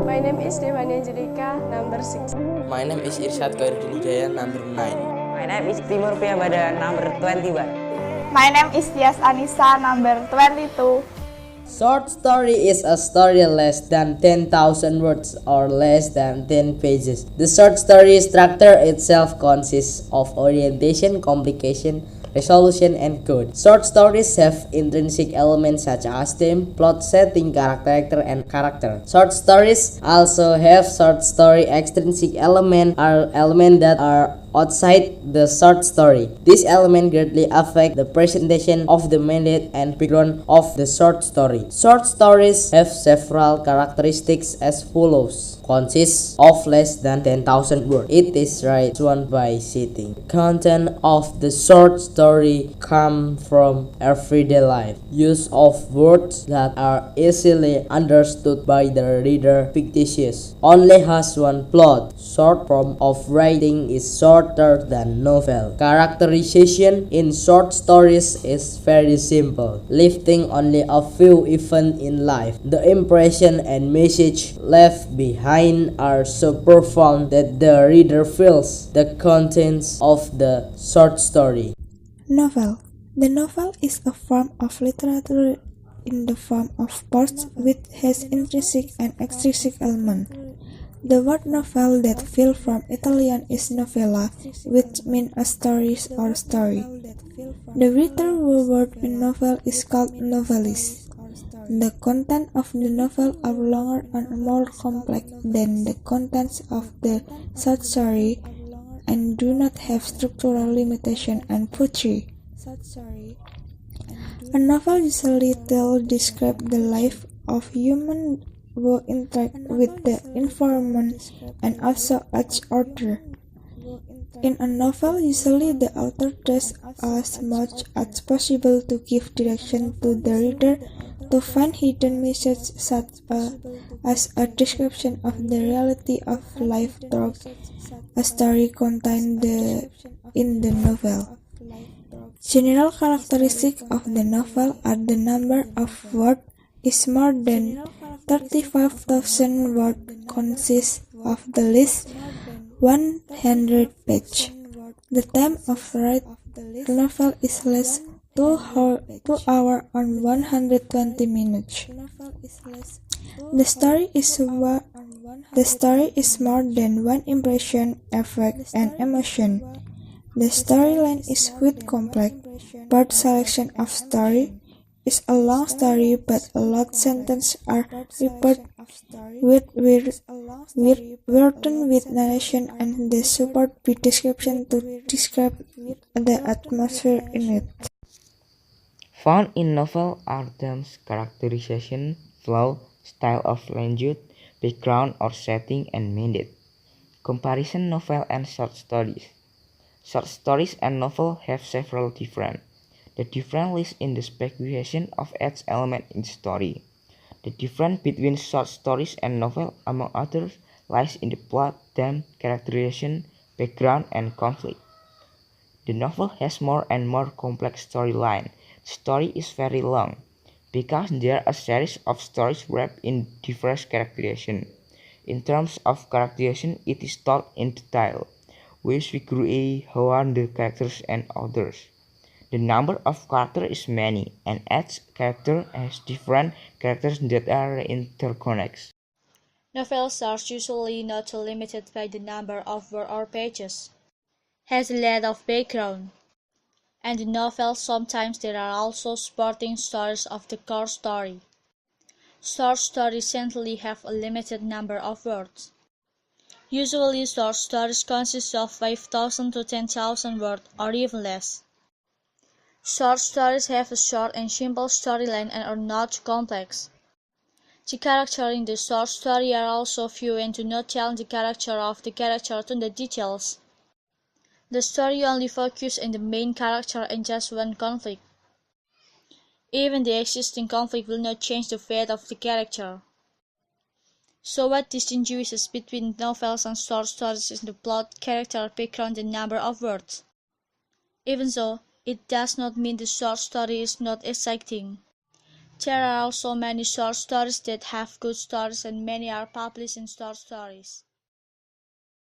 My name is Defani Angelica, number 6. My name is Irsyad, Choirudin, Hidayah, number 9. My name is Timur Priambada, number 21. My name is Tyas, Annisa, number 22. Short story is a story less than 10,000 words or less than 10 pages. The short story structure itself consists of orientation, complication, resolution, and code. Short stories have intrinsic elements such as theme, plot, setting, character, and character. Short stories also have short story extrinsic elements that are outside the short story. These elements greatly affect the presentation of the mandate and background of the short story. Short stories have several characteristics as follows. Consists of less than 10,000 words. It is written by sitting. Content of the short story come from everyday life. Use of words that are easily understood by the reader. Fictitious. Only has one plot. Short form of writing is shorter than novel. Characterization in short stories is very simple, lifting only a few events in life. The impression and message left behind are so profound that the reader feels the contents of the short story. Novel. The novel is a form of literature in the form of parts which has intrinsic and extrinsic elements. The word novel that fell from Italian is novella, which means a story or story. The greater word in novel is called novellis. The contents of the novel are longer and more complex than the contents of the short story and do not have structural limitation and Putri. A novel usually describes the life of humans who interact with the environment and also each other. In a novel, usually the author tries as much as possible to give direction to the reader to find hidden messages such as a description of the reality of life through a story contained in the novel. General characteristics of the novel are the number of words is more than 35,000 words, consists of the least 100 pages. The time of write the novel is less 2 hours and 120 minutes. The story is more than one impression, effect, and emotion. The storyline is quite complex. Part selection of story is a long story, but a lot sentences are repeated written with narration and the support with description to describe the atmosphere in it. Found in novel are themes, characterization, flow, style of language, background or setting, and mandate. Comparison novel and short stories. Short stories and novel have several different. The difference lies in the speculation of each element in the story. The difference between short stories and novel, among others, lies in the plot, theme, characterization, background, and conflict. The novel has more and more complex storyline. The story is very long, because there are a series of stories wrapped in diverse characterization. In terms of characterization, it is told in detail, which figure how are the characters and others. The number of characters is many, and each character has different characters that are interconnected. Novels are usually not limited by the number of words or pages, has a lot of background, and in novels sometimes there are also supporting stories of the core story. Short stories generally have a limited number of words. Usually short stories consist of 5,000 to 10,000 words or even less. Short stories have a short and simple storyline and are not complex. The characters in the short story are also few and do not tell the character of the character to the details. The story only focuses on the main character and just one conflict. Even the existing conflict will not change the fate of the character. So what distinguishes between novels and short stories is the plot, character, background, and number of words. Even so, it does not mean the short story is not exciting. There are also many short stories that have good stories and many are published in short stories.